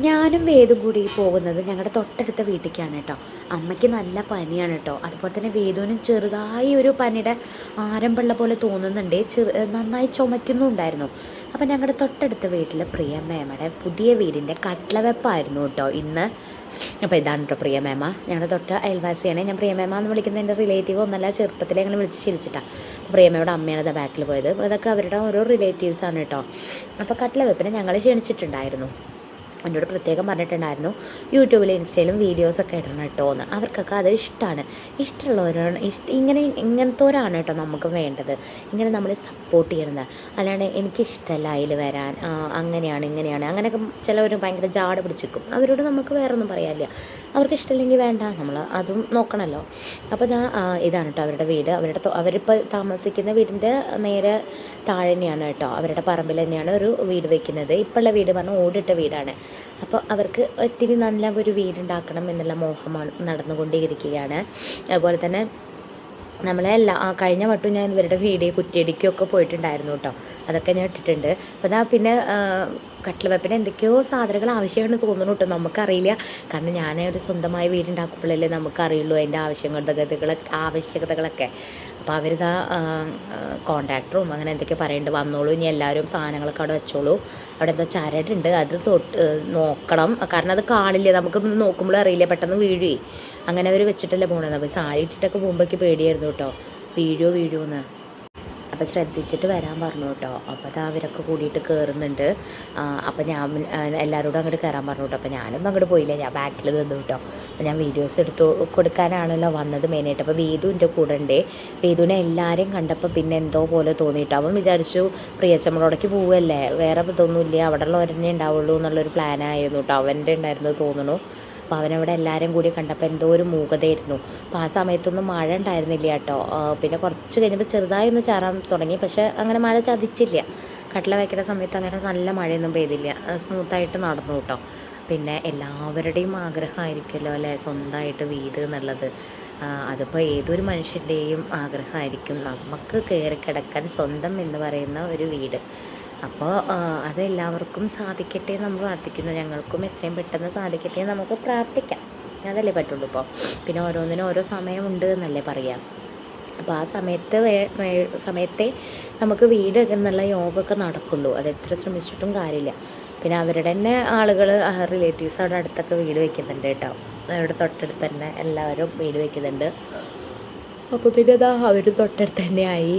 ഞാനും വേദും കൂടി പോകുന്നത് ഞങ്ങളുടെ തൊട്ടടുത്ത വീട്ടിലേക്കാണ് കേട്ടോ. അമ്മയ്ക്ക് നല്ല പനിയാണ് കേട്ടോ. അതുപോലെ തന്നെ വേദുവിനും ചെറുതായി ഒരു പനിയുടെ ആരംഭമുള്ള പോലെ തോന്നുന്നുണ്ട്. നന്നായി ചുമയ്ക്കുന്നുണ്ടായിരുന്നു. അപ്പം ഞങ്ങളുടെ തൊട്ടടുത്ത വീട്ടിൽ പ്രിയമേമയുടെ പുതിയ വീടിൻ്റെ കട്ട്ളവെപ്പായിരുന്നു കേട്ടോ ഇന്ന്. അപ്പോൾ ഇതാണ് കേട്ടോ പ്രിയമേമ. ഞങ്ങളുടെ തൊട്ട് അയൽവാസിയാണ്. ഞാൻ പ്രിയമേമ എന്ന് വിളിക്കുന്ന എൻ്റെ റിലേറ്റീവ് ഒന്നല്ല, ചെറുപ്പത്തിലെ ഞങ്ങൾ വിളിച്ച് ശീലിച്ചിട്ടാണ്. അപ്പോൾ പ്രിയമയുടെ അമ്മയാണ് ഇതാ ബാക്കിൽ പോയത്. അതൊക്കെ അവരുടെ ഓരോ റിലേറ്റീവ്സാണ് കേട്ടോ. അപ്പോൾ കട്ട്ളവെപ്പിനെ ഞങ്ങൾ ക്ഷണിച്ചിട്ടുണ്ടായിരുന്നു. എന്നോട് പ്രത്യേകം പറഞ്ഞിട്ടുണ്ടായിരുന്നു യൂട്യൂബിലും ഇൻസ്റ്റയിലും വീഡിയോസൊക്കെ ഇടണം കേട്ടോ എന്ന്. അവർക്കൊക്കെ അത് ഇഷ്ടമാണ്. ഇഷ്ടമുള്ളവരാണ് ഇങ്ങനത്തോരാണ് കേട്ടോ നമുക്ക് വേണ്ടത്. ഇങ്ങനെ നമ്മൾ സപ്പോർട്ട് ചെയ്യണത്. അല്ലാണ്ട് എനിക്കിഷ്ടമല്ല അതിൽ വരാൻ, അങ്ങനെയാണ് ഇങ്ങനെയാണ് അങ്ങനെയൊക്കെ ചിലവർ ഭയങ്കര ജാട പിടിച്ചിരിക്കും. അവരോട് നമുക്ക് വേറെ ഒന്നും പറയാനില്ല. അവർക്ക് ഇഷ്ടമില്ലെങ്കിൽ വേണ്ട, നമ്മൾ അതും നോക്കണമല്ലോ. അപ്പോൾ ഇതാണ് കേട്ടോ അവരുടെ വീട്. അവരിപ്പോൾ താമസിക്കുന്ന വീടിൻ്റെ നേരെ താഴെ തന്നെയാണ് കേട്ടോ, അവരുടെ പറമ്പിൽ തന്നെയാണ് ഒരു വീട് വെക്കുന്നത്. ഇപ്പോഴുള്ള വീട് പറഞ്ഞാൽ ഓടിട്ട വീടാണ്. അപ്പോൾ അവർക്ക് ഒത്തിരി നല്ല ഒരു വീടുണ്ടാക്കണം എന്നുള്ള മോഹമാണ് നടന്നുകൊണ്ടേയിരിക്കുകയാണ്. അതുപോലെ തന്നെ കഴിഞ്ഞ വട്ടം ഞാൻ ഇവരുടെ വീഡിയോ കുറ്റിയടിക്കൊക്കെ പോയിട്ടുണ്ടായിരുന്നു കേട്ടോ. അതൊക്കെ ഞാൻ ഇട്ടിട്ടുണ്ട്. അപ്പോൾ പിന്നെ കട്ട്ളവെപ്പിന് എന്തൊക്കെയോ സാധനങ്ങൾ ആവശ്യമാണെന്ന് തോന്നുന്നു കേട്ടോ. നമുക്കറിയില്ല. കാരണം ഞാൻ ഒരു സ്വന്തമായി വീടുണ്ടാക്കുമ്പോഴല്ലേ നമുക്കറിയുള്ളൂ അതിൻ്റെ ആവശ്യകതകളൊക്കെ. അപ്പോൾ അവരിതാ കോൺട്രാക്ടറും അങ്ങനെ എന്തൊക്കെയോ പറയുന്നുണ്ട്, വന്നോളൂ ഇനി എല്ലാവരും സാധനങ്ങളൊക്കെ അവിടെ വെച്ചോളൂ. അവിടെ എന്താ ചരടുണ്ട്, അത് നോക്കണം. കാരണം അത് കാണില്ല, നമുക്കൊന്ന് നോക്കുമ്പോഴും അറിയില്ല, പെട്ടെന്ന് വീഴുവേ. അങ്ങനെ അവർ വെച്ചിട്ടല്ലേ പോകണത്. അപ്പോൾ സാരി ഇട്ടിട്ടൊക്കെ പോകുമ്പോഴേക്ക് പേടിയായിരുന്നു കേട്ടോ, വീഴുമോയെന്ന്. അപ്പോൾ ശ്രദ്ധിച്ചിട്ട് വരാൻ പറഞ്ഞു കേട്ടോ. അപ്പോൾ അത് അവരൊക്കെ കൂടിയിട്ട് കയറുന്നുണ്ട്. അപ്പോൾ ഞാൻ എല്ലാവരോടും അങ്ങോട്ട് കയറാൻ പറഞ്ഞു കേട്ടോ. അപ്പോൾ ഞാനൊന്നും അങ്ങോട്ട് പോയില്ല, ഞാൻ ബാക്കിൽ നിന്നു കേട്ടോ. അപ്പോൾ ഞാൻ വീഡിയോസ് എടുത്ത് കൊടുക്കാനാണല്ലോ വന്നത് മെയിനായിട്ട്. അപ്പോൾ വേദു എൻ്റെ കൂടെ ഉണ്ട്. വേദുവിനെ എല്ലാവരെയും കണ്ടപ്പോൾ പിന്നെ എന്തോ പോലെ തോന്നിയിട്ടോ. അവൻ വിചാരിച്ചു പ്രിയച്ചമ്മളോടേക്ക് പോവുകയല്ലേ, വേറെ ഇതൊന്നുമില്ല, അവിടെ ഉള്ളവരെന്നെ ഉണ്ടാവുള്ളൂ എന്നുള്ളൊരു പ്ലാനായിരുന്നു കേട്ടോ അവൻ്റെ ഉണ്ടായിരുന്നത് തോന്നുന്നു. അപ്പോൾ അവനവിടെ എല്ലാവരും കൂടി കണ്ടപ്പോൾ എന്തോ ഒരു മൂകതയായിരുന്നു. അപ്പോൾ ആ സമയത്തൊന്നും മഴ ഉണ്ടായിരുന്നില്ല കേട്ടോ. പിന്നെ കുറച്ച് കഴിഞ്ഞപ്പോൾ ചെറുതായി ഒന്ന് ചാറാൻ തുടങ്ങി. പക്ഷേ അങ്ങനെ മഴ ചതിച്ചില്ല. കട്ട്ള വയ്ക്കുന്ന സമയത്ത് അങ്ങനെ നല്ല മഴയൊന്നും പെയ്തില്ല, സ്മൂത്തായിട്ട് നടന്നു കേട്ടോ. പിന്നെ എല്ലാവരുടെയും ആഗ്രഹമായിരിക്കുമല്ലോ അല്ലേ സ്വന്തമായിട്ട് വീട് എന്നുള്ളത്. അതിപ്പോൾ ഏതൊരു മനുഷ്യൻ്റെയും ആഗ്രഹമായിരിക്കും നമുക്ക് കയറി കിടക്കാൻ സ്വന്തം എന്ന് പറയുന്ന ഒരു വീട്. അപ്പോൾ അതെല്ലാവർക്കും സാധിക്കട്ടെ എന്ന് നമ്മൾ പ്രാർത്ഥിക്കുന്നു. ഞങ്ങൾക്കും എത്രയും പെട്ടെന്ന് സാധിക്കട്ടെ എന്ന് നമുക്ക് പ്രാർത്ഥിക്കാം. അതല്ലേ പറ്റുള്ളൂ. ഇപ്പോൾ പിന്നെ ഓരോന്നിനും ഓരോ സമയമുണ്ട് എന്നല്ലേ പറയാം. അപ്പോൾ ആ സമയത്തെ നമുക്ക് വീട് എന്നുള്ള യോഗമൊക്കെ നടക്കുള്ളൂ. അത് എത്ര ശ്രമിച്ചിട്ടും കാര്യമില്ല. പിന്നെ അവരുടെ തന്നെ ആളുകൾ റിലേറ്റീവ്സ് അവിടെ അടുത്തൊക്കെ വീട് വയ്ക്കുന്നുണ്ട് കേട്ടോ. അവിടെ തൊട്ടടുത്ത് തന്നെ എല്ലാവരും വീട് വയ്ക്കുന്നുണ്ട്. അപ്പോൾ പിന്നെ അവർ തൊട്ടടുത്ത് തന്നെയായി.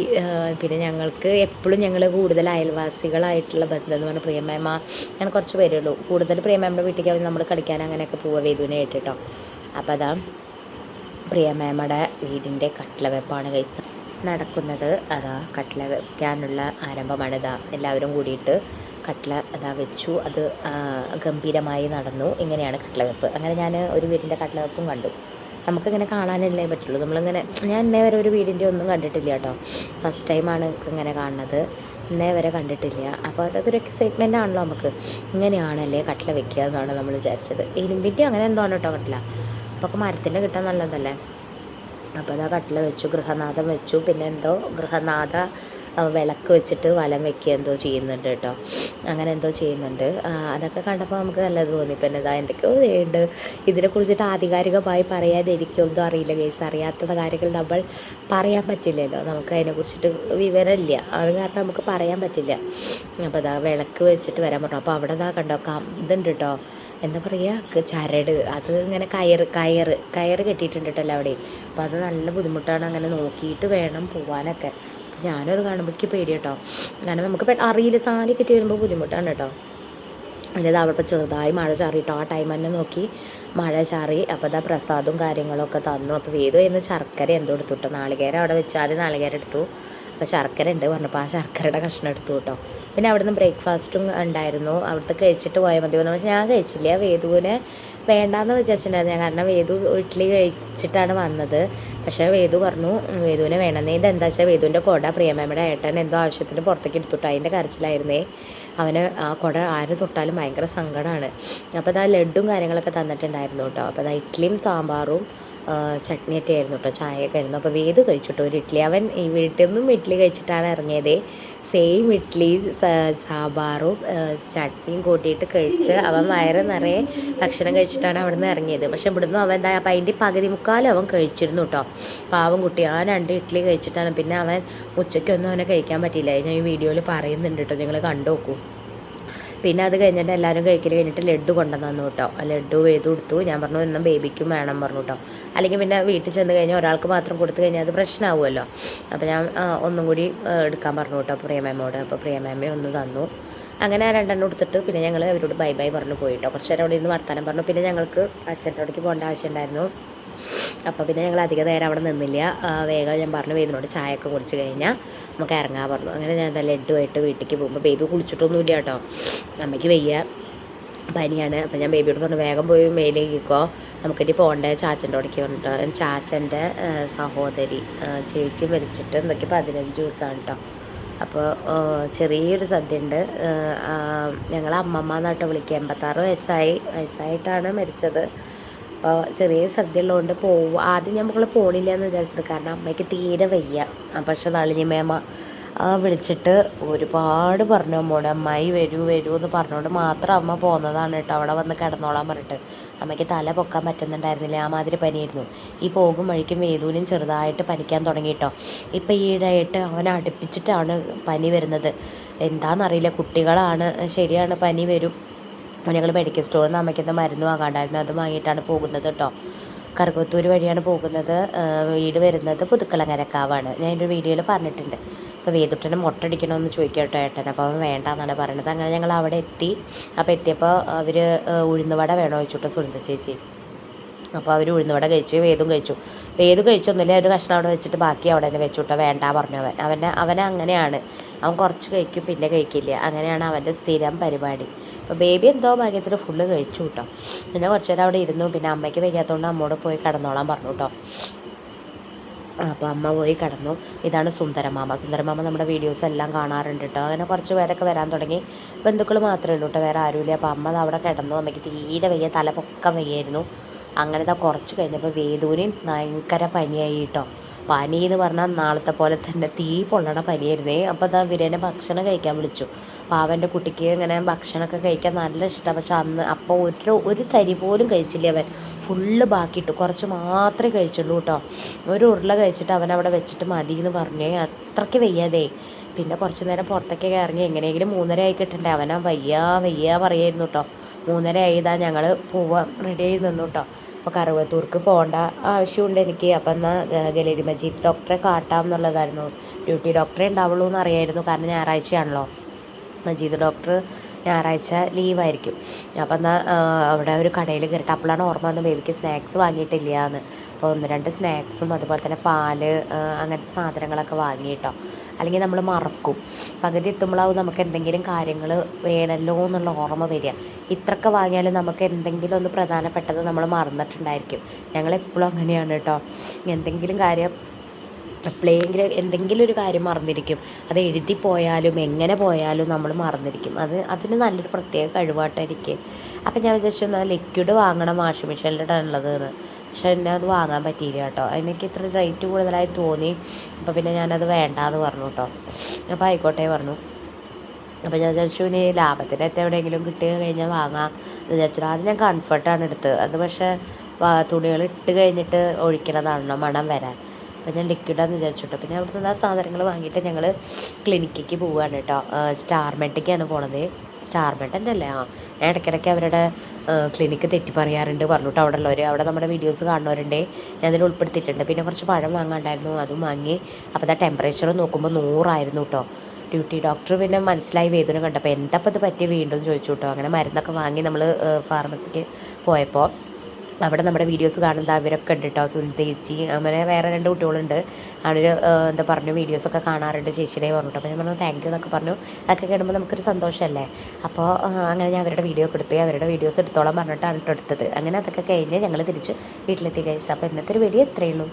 പിന്നെ ഞങ്ങൾക്ക് എപ്പോഴും ഞങ്ങൾ കൂടുതൽ അയൽവാസികളായിട്ടുള്ള ബന്ധം എന്ന് പറഞ്ഞാൽ പ്രിയമേമ, അങ്ങനെ കുറച്ച് പേരുള്ളൂ. കൂടുതൽ പ്രിയമേമയുടെ വീട്ടിലേക്ക് നമ്മൾ കളിക്കാൻ അങ്ങനെയൊക്കെ പോവുക വേദുവിനെ കേട്ടോ. അപ്പോൾ പ്രിയമേമയുടെ വീടിൻ്റെ കട്ട്ളവെപ്പാണ് കൈസ് നടക്കുന്നത്. കട്ട്ള വെക്കാനുള്ള ആരംഭമാണിതാ. എല്ലാവരും കൂടിയിട്ട് കട്ട്ള വെച്ചു. അത് ഗംഭീരമായി നടന്നു. ഇങ്ങനെയാണ് കട്ട്ളവെപ്പ്. അങ്ങനെ ഞാൻ ഒരു വീടിൻ്റെ കട്ട്ളവെപ്പും കണ്ടു. നമുക്കിങ്ങനെ കാണാനല്ലേ പറ്റുള്ളൂ. ഞാൻ ഇന്നേ വരെ ഒരു വീടിൻ്റെ ഒന്നും കണ്ടിട്ടില്ല കേട്ടോ. ഫസ്റ്റ് ടൈമാണ് ഇങ്ങനെ കാണുന്നത്. ഇന്നേ വരെ കണ്ടിട്ടില്ല. അപ്പോൾ അതൊക്കെ ഒരു എക്സൈറ്റ്മെൻ്റ് ആണല്ലോ നമുക്ക്. ഇങ്ങനെയാണല്ലേ കട്ട്ള വെക്കുക എന്നാണ് നമ്മൾ വിചാരിച്ചത്. ഇരുമ്പിൻ്റെ അങ്ങനെ എന്തോണ് കേട്ടോ കട്ട്ള. അപ്പോൾ മരത്തിൻ്റെ കിട്ടാൻ നല്ലതല്ലേ. അപ്പോൾ കട്ട്ള വെച്ചു, ഗൃഹനാഥം വെച്ചു. പിന്നെ എന്തോ ഗൃഹനാഥ വിളക്ക് വെച്ചിട്ട് വലം വെക്കുക എന്തോ ചെയ്യുന്നുണ്ട് കേട്ടോ. അങ്ങനെ എന്തോ ചെയ്യുന്നുണ്ട്. അതൊക്കെ കണ്ടപ്പോൾ നമുക്ക് നല്ലത് തോന്നി. പിന്നെ എന്തൊക്കെയോ ചെയ്യുന്നുണ്ട്. ഇതിനെക്കുറിച്ചിട്ട് ആധികാരികമായി പറയാൻ എനിക്കൊന്നും അറിയില്ല കേസ്. അറിയാത്ത കാര്യങ്ങൾ നമ്മൾ പറയാൻ പറ്റില്ലല്ലോ. നമുക്ക് അതിനെക്കുറിച്ചിട്ട് വിവരമില്ല. അത് കാരണം നമുക്ക് പറയാൻ പറ്റില്ല. അപ്പോൾ വിളക്ക് വെച്ചിട്ട് വരാൻ പറഞ്ഞു. അപ്പോൾ അവിടെ കണ്ടോ ഇതുണ്ട് കേട്ടോ, എന്താ പറയുക, ചരട്. അത് ഇങ്ങനെ കയറ് കെട്ടിയിട്ടുണ്ട് കേട്ടോ അവിടെ. അപ്പോൾ അത് നല്ല ബുദ്ധിമുട്ടാണ്. അങ്ങനെ നോക്കിയിട്ട് വേണം പോകാനൊക്കെ. ഞാനും അത് കാണുമ്പോൾ എനിക്ക് പേടി കേട്ടോ. കാരണം നമുക്ക് അറിയില്ല, സാരി കെട്ടി വരുമ്പോൾ ബുദ്ധിമുട്ടാണ് കേട്ടോ. അതിൻ്റെ അവിടെ ചെറുതായി മഴ ചാറി കേട്ടോ. ആ ടൈം തന്നെ നോക്കി മഴ ചാറി. അപ്പോൾ പ്രസാദവും കാര്യങ്ങളൊക്കെ തന്നു. അപ്പോൾ വേദു എന്ന് ശർക്കര എന്തോ എടുത്തു കേട്ടോ. നാളികേരം അവിടെ വെച്ചു. ആദ്യം നാളികേരം എടുത്തു. അപ്പോൾ ശർക്കര ഉണ്ട് പറഞ്ഞപ്പോൾ ആ ശർക്കരയുടെ കഷ്ണം എടുത്തു കേട്ടോ. പിന്നെ അവിടുന്ന് ബ്രേക്ക്ഫാസ്റ്റും ഉണ്ടായിരുന്നു. അവിടുത്തെ കഴിച്ചിട്ട് പോയാൽ മതി പറഞ്ഞു. പക്ഷേ ഞാൻ കഴിച്ചില്ല. വേദുവിനെ വേണ്ടാന്ന് വിചാരിച്ചിട്ടുണ്ടായിരുന്നു ഞാൻ. കാരണം വേദു ഇഡ്ഡലി കഴിച്ചിട്ടാണ് വന്നത്. പക്ഷേ വേദു പറഞ്ഞു വേദുവിനെ വേണമെന്നേ. ഇതെന്താ വെച്ചാൽ വേദുവിൻ്റെ കുട പ്രിയമേമയുടെ ഏട്ടൻ എന്തോ ആവശ്യത്തിന് പുറത്തേക്ക് എടുത്തുട്ടോ. അതിൻ്റെ കരച്ചിലായിരുന്നേ. അവന് ആ കുട ആര് തൊട്ടാലും ഭയങ്കര സങ്കടമാണ്. അപ്പോൾ ലഡ്ഡും കാര്യങ്ങളൊക്കെ തന്നിട്ടുണ്ടായിരുന്നു കേട്ടോ. അപ്പോൾ ഇഡ്ഡലിയും സാമ്പാറും ചട്നിയൊക്കെ ആയിരുന്നു കേട്ടോ, ചായയൊക്കെ ആയിരുന്നു. അപ്പോൾ വേദു കഴിച്ചിട്ടോ ഒരു ഇഡ്ഡലി. അവൻ ഈ വീട്ടിൽ നിന്നും ഇഡ്ഡലി കഴിച്ചിട്ടാണ് ഇറങ്ങിയത്. സെയിം ഇഡ്ഡലി സാമ്പാറും ചട്നിയും കൂട്ടിയിട്ട് കഴിച്ച് അവൻ വയറ് നിറയെ ഭക്ഷണം കഴിച്ചിട്ടാണ് അവിടെ നിന്ന് ഇറങ്ങിയത്. പക്ഷെ ഇവിടുന്ന് അവൻ എന്താ അപ്പം അതിൻ്റെ പകുതി മുക്കാലും അവൻ കഴിച്ചിരുന്നു കേട്ടോ. പാവം കുട്ടി ആ 2 ഇഡ്ഡലി കഴിച്ചിട്ടാണ്. പിന്നെ അവൻ ഉച്ചയ്ക്കൊന്നും അവനെ കഴിക്കാൻ പറ്റിയില്ല. ഞാൻ ഈ വീഡിയോയിൽ പറയുന്നുണ്ട് കേട്ടോ, നിങ്ങൾ കണ്ടു നോക്കൂ. പിന്നെ അത് കഴിഞ്ഞിട്ട് എല്ലാവരും കഴിക്കൽ കഴിഞ്ഞിട്ട് ലഡ്ഡു കൊണ്ടുവന്നു കേട്ടോ. ലഡ്ഡു വേദു കൊടുത്തു. ഞാൻ പറഞ്ഞു ഇന്നും ബേബിക്കും വേണം പറഞ്ഞു കേട്ടോ. അല്ലെങ്കിൽ പിന്നെ വീട്ടിൽ ചെന്ന് കഴിഞ്ഞാൽ ഒരാൾക്ക് മാത്രം കൊടുത്തു കഴിഞ്ഞാൽ അത് പ്രശ്നമാവുമല്ലോ. അപ്പോൾ ഞാൻ ഒന്നും കൂടി എടുക്കാൻ പറഞ്ഞു കേട്ടോ പ്രിയമേമ്മയോട്. അപ്പോൾ പ്രിയമേമ്മ ഒന്ന് തന്നു. അങ്ങനെ 2 എടുത്തിട്ട് പിന്നെ ഞങ്ങൾ അവരോട് ബൈ ബൈ പറഞ്ഞു പോയിട്ടോ. കുറച്ച് നേരം അവിടെ ഇന്ന് വർത്താനം പറഞ്ഞു. പിന്നെ ഞങ്ങൾക്ക് അച്ഛൻ്റെ അവിടേക്ക് പോകേണ്ട ആവശ്യമുണ്ടായിരുന്നു. അപ്പോൾ പിന്നെ ഞങ്ങൾ അധികം നേരം അവിടെ നിന്നില്ല. വേഗം ഞാൻ പറഞ്ഞു വേദിനോട് ചായയൊക്കെ കുടിച്ച് കഴിഞ്ഞാൽ നമുക്ക് ഇറങ്ങാൻ പറഞ്ഞു. അങ്ങനെ ഞാൻ എന്താ ലഡ്ഡുമായിട്ട് വീട്ടിലേക്ക് പോകുമ്പോൾ ബേബി കുളിച്ചിട്ടൊന്നുമില്ല കേട്ടോ. അമ്മയ്ക്ക് വയ്യ, പനിയാണ്. അപ്പോൾ ഞാൻ ബേബിയോട് പറഞ്ഞു വേഗം പോയി മേലേക്കോ, നമുക്കിനി പോകണ്ടേ ചാച്ചൻ്റെ അവിടേക്ക് പറഞ്ഞിട്ടോ. ചാച്ചൻ്റെ സഹോദരി ചേച്ചി മരിച്ചിട്ട് എന്തൊക്കെ 15 ദിവസമാണ് കേട്ടോ. അപ്പോൾ ചെറിയൊരു സദ്യ ഉണ്ട്. ഞങ്ങൾ അമ്മമ്മ എന്നാട്ടോ വിളിക്കുക. 86 വയസ്സായിട്ടാണ് മരിച്ചത്. അപ്പോൾ ചെറിയ സദ്യ ഉള്ളതുകൊണ്ട് ആദ്യം നമ്മൾ പോണില്ല എന്ന് വിചാരിച്ചത്, കാരണം അമ്മയ്ക്ക് തീരെ വയ്യ. പക്ഷെ നളിനിമേമ വിളിച്ചിട്ട് ഒരുപാട് പറഞ്ഞു അമ്മോട്, അമ്മായി വരൂ എന്ന് പറഞ്ഞുകൊണ്ട് മാത്രം അമ്മ പോകുന്നതാണ് കേട്ടോ. അവിടെ വന്ന് കിടന്നോളാൻ പറഞ്ഞിട്ട്. അമ്മയ്ക്ക് തല പൊക്കാൻ പറ്റുന്നുണ്ടായിരുന്നില്ല, ആ മാതിരി പനിയായിരുന്നു. ഈ പോകും വഴിക്കും വേദൂനും ചെറുതായിട്ട് പനിക്കാൻ തുടങ്ങി കേട്ടോ. ഇപ്പം ഈയിടെയായിട്ട് അവനെ അടുപ്പിച്ചിട്ടാണ് പനി വരുന്നത്. എന്താണെന്നറിയില്ല, കുട്ടികളാണ്, ശരിയാണ് പനി വരും. ഞങ്ങൾ മെഡിക്കൽ സ്റ്റോറിൽ നിന്ന് അമ്മയ്ക്കെന്താ മരുന്ന് വാങ്ങാണ്ടായിരുന്നു, അത് വാങ്ങിയിട്ടാണ് പോകുന്നത് കേട്ടോ. കറുകത്തൂർ വഴിയാണ് പോകുന്നത്. വീട് വരുന്നത് പുതുക്കളങ്ങരക്കാവാണ്. ഞാൻ എൻ്റെ വീഡിയോയിൽ പറഞ്ഞിട്ടുണ്ട്. അപ്പോൾ വേദുട്ടനെ മുട്ടടിക്കണമെന്ന് ചോദിക്കാം കേട്ടോ ഏട്ടൻ. അപ്പോൾ അവൻ വേണ്ടാന്നാണ് പറയണത്. അങ്ങനെ ഞങ്ങൾ അവിടെ എത്തി. അപ്പോൾ എത്തിയപ്പോൾ അവർ ഉഴുന്നുവട വേണോ ചോദിച്ചു സുനിത ചേച്ചി. അപ്പോൾ അവർ ഉഴുന്നുവട കഴിച്ചു, വേദും കഴിച്ചു. വേദു കഴിച്ചൊന്നുമില്ല, ഒരു കഷ്ണം അവിടെ വെച്ചിട്ട് ബാക്കി അവിടെ തന്നെ വെച്ചു കേട്ടോ. വേണ്ട പറഞ്ഞു അവനെ അങ്ങനെയാണ്. അവൻ കുറച്ച് കഴിക്കും പിന്നെ കഴിക്കില്ല, അങ്ങനെയാണ് അവൻ്റെ സ്ഥിരം പരിപാടി. അപ്പോൾ ബേബി എന്തോ ഭാഗ്യത്തിന് ഫുള്ള് കഴിച്ചു കേട്ടോ. പിന്നെ കുറച്ച് നേരം അവിടെ ഇരുന്നു. പിന്നെ അമ്മയ്ക്ക് വയ്യാത്തതുകൊണ്ട് അമ്മോട് പോയി കിടന്നോളാൻ പറഞ്ഞു കേട്ടോ. അപ്പോൾ അമ്മ പോയി കിടന്നു. ഇതാണ് സുന്ദരമാമ. സുന്ദരമാമ നമ്മുടെ വീഡിയോസ് എല്ലാം കാണാറുണ്ട് കേട്ടോ. അങ്ങനെ കുറച്ച് പേരൊക്കെ വരാൻ തുടങ്ങി. ബന്ധുക്കൾ മാത്രമേ ഉള്ളൂ കേട്ടോ, വേറെ ആരുമില്ല. അപ്പോൾ അമ്മ അവിടെ കിടന്നു. അമ്മയ്ക്ക് തീരെ വയ്യ, തല പൊക്കം വയ്യായിരുന്നു. അങ്ങനെ കുറച്ച് കഴിഞ്ഞപ്പോൾ വേദൂന് ഭയങ്കര പനിയായി കേട്ടോ. പനി എന്ന് പറഞ്ഞാൽ നാളത്തെ പോലെ തന്നെ തീ പൊള്ളണ പനിയായിരുന്നേ. അപ്പോൾ അതാ വിരേനെ ഭക്ഷണം കഴിക്കാൻ വിളിച്ചു. അപ്പോൾ അവൻ്റെ കുട്ടിക്ക് ഇങ്ങനെ ഭക്ഷണമൊക്കെ കഴിക്കാൻ നല്ല ഇഷ്ടമാണ്. പക്ഷെ അപ്പോൾ ഒരു തരി പോലും കഴിച്ചില്ല അവൻ. ഫുള്ള് ബാക്കിയിട്ടു, കുറച്ച് മാത്രമേ കഴിച്ചുള്ളൂ കേട്ടോ. ഒരു ഉരുള കഴിച്ചിട്ട് അവൻ അവിടെ വെച്ചിട്ട് മതി എന്ന് പറഞ്ഞേ, അത്രയ്ക്ക് വയ്യാതെ. പിന്നെ കുറച്ച് നേരം പുറത്തൊക്കെ ഇറങ്ങി എങ്ങനെയെങ്കിലും 3:30 ആയി കിട്ടണ്ടേ. അവനാ വയ്യ പറയായിരുന്നു കേട്ടോ. 3:30 ആയിതാ ഞങ്ങൾ പോവാൻ റെഡി ആയി നിന്നു കേട്ടോ. അപ്പോൾ കറുവത്തൂർക്ക് പോകേണ്ട ആവശ്യമുണ്ട് എനിക്ക്. അപ്പം എന്നാൽ ഗലേരി മജീദ് ഡോക്ടറെ കാട്ടാം എന്നുള്ളതായിരുന്നു. ഡ്യൂട്ടി ഡോക്ടറെ ഉണ്ടാവുള്ളൂ എന്ന് അറിയായിരുന്നു, കാരണം ഞായറാഴ്ചയാണല്ലോ. മജീദ് ഡോക്ടർ ഞായറാഴ്ച ലീവായിരിക്കും. അപ്പം എന്നാൽ അവിടെ ഒരു കടയിൽ കയറിയിട്ട് അപ്പോഴാണ് ഓർമ്മ വന്ന് ബേബിക്ക് സ്നാക്സ് വാങ്ങിയിട്ടില്ല എന്ന്. അപ്പോൾ 1-2 സ്നാക്സും അതുപോലെ തന്നെ പാല് അങ്ങനത്തെ സാധനങ്ങളൊക്കെ വാങ്ങിയിട്ടോ. അല്ലെങ്കിൽ നമ്മൾ മറക്കും. പകുതി എത്തുമ്പോഴാവും നമുക്ക് എന്തെങ്കിലും കാര്യങ്ങൾ വേണമല്ലോ എന്നുള്ള ഓർമ്മ വരിക. ഇത്രയൊക്കെ വാങ്ങിയാലും നമുക്ക് എന്തെങ്കിലും ഒന്ന് പ്രധാനപ്പെട്ടത് നമ്മൾ മറന്നിട്ടുണ്ടായിരിക്കും. ഞങ്ങളെപ്പോഴും അങ്ങനെയാണ് കേട്ടോ. എന്തെങ്കിലും കാര്യം എപ്പോഴെങ്കിലും എന്തെങ്കിലും ഒരു കാര്യം മറന്നിരിക്കും. അത് എഴുതി പോയാലും എങ്ങനെ പോയാലും നമ്മൾ മറന്നിരിക്കും. അതിന് നല്ലൊരു പ്രത്യേക കഴിവാട്ടായിരിക്കും. അപ്പം ഞാൻ വിചാരിച്ചു ലിക്വിഡ് വാങ്ങണം വാഷിംഗ് മെഷീനിലിടാനുള്ളത് എന്ന്. പക്ഷെ എന്നെ അത് വാങ്ങാൻ പറ്റിയില്ല കേട്ടോ. എനിക്ക് ഇത്ര റേറ്റ് കൂടുതലായി തോന്നി. അപ്പോൾ പിന്നെ ഞാനത് വേണ്ടാന്ന് പറഞ്ഞു കേട്ടോ. അപ്പോൾ ആയിക്കോട്ടെ പറഞ്ഞു. അപ്പോൾ ഞാൻ വിചാരിച്ചു ഇനി ലാഭത്തിനൊക്കെ എവിടെയെങ്കിലും കിട്ടി കഴിഞ്ഞാൽ വാങ്ങാം എന്ന് വിചാരിച്ചു. ആദ്യം ഞാൻ കംഫർട്ടാണ് എടുത്തത്. അത് പക്ഷേ തുണികൾ ഇട്ട് കഴിഞ്ഞിട്ട് ഒഴിക്കണതാണല്ലോ മണം വരാൻ. അപ്പോൾ ഞാൻ ലിക്വിഡാന്ന് വിചാരിച്ചിട്ടു. അപ്പോൾ ഞാൻ അവിടുന്ന് ആ സാധനങ്ങൾ വാങ്ങിയിട്ട് ഞങ്ങൾ ക്ലിനിക്കിലേക്ക് പോവുകയാണ് കേട്ടോ. സ്റ്റാർമെൻറ്റൊക്കെയാണ് പോണത്. സ്റ്റാർമെൻറ്റൻ്റെ അല്ലേ? ഞാൻ ഇടയ്ക്കിടയ്ക്ക് അവരുടെ ക്ലിനിക്ക് തെറ്റി പറയാറുണ്ട് പറഞ്ഞിട്ട് അവിടെ ഉള്ളവർ, അവിടെ നമ്മുടെ വീഡിയോസ് കാണുന്നവരുണ്ട്, ഞാൻ അതിൽ ഉൾപ്പെടുത്തിയിട്ടുണ്ട്. പിന്നെ കുറച്ച് പഴം വാങ്ങാണ്ടായിരുന്നു, അതും വാങ്ങി. അപ്പോൾ ആ ടെമ്പറേച്ചർ നോക്കുമ്പോൾ 100 ആയിരുന്നു കേട്ടോ. ഡ്യൂട്ടി ഡോക്ടർ പിന്നെ മനസ്സിലായി വേദന കണ്ടപ്പോൾ എന്തപ്പോൾ ഇത് പറ്റി വീണ്ടും ചോദിച്ചു കേട്ടോ. അങ്ങനെ മരുന്നൊക്കെ വാങ്ങി നമ്മൾ ഫാർമസിക്ക് പോയപ്പോൾ അവിടെ നമ്മുടെ വീഡിയോസ് കാണുന്നത് അവരൊക്കെ ഉണ്ട് കേട്ടോ. സുനിത ചേച്ചി, അങ്ങനെ വേറെ 2 കുട്ടികളുണ്ട്. അവർ എന്താ പറഞ്ഞു വീഡിയോസൊക്കെ കാണാറുണ്ട് ചേച്ചിയുടെ പറഞ്ഞിട്ട്. അപ്പോൾ ഞാൻ പറഞ്ഞു താങ്ക് യു എന്നൊക്കെ പറഞ്ഞു. അതൊക്കെ കേൾക്കുമ്പോൾ നമുക്കൊരു സന്തോഷമല്ലേ. അപ്പോൾ അങ്ങനെ ഞാൻ അവരുടെ വീഡിയോ ഒക്കെ എടുത്ത് അവരുടെ വീഡിയോസ് എടുത്തോളം പറഞ്ഞിട്ടാണ് കേട്ടോ എടുത്തത്. അങ്ങനെ അതൊക്കെ കഴിഞ്ഞ് ഞങ്ങൾ തിരിച്ച് വീട്ടിലെത്തി ഗൈസ്. അപ്പോൾ ഇന്നത്തെ ഒരു വീഡിയോ ഇത്രയേ ഉള്ളൂ.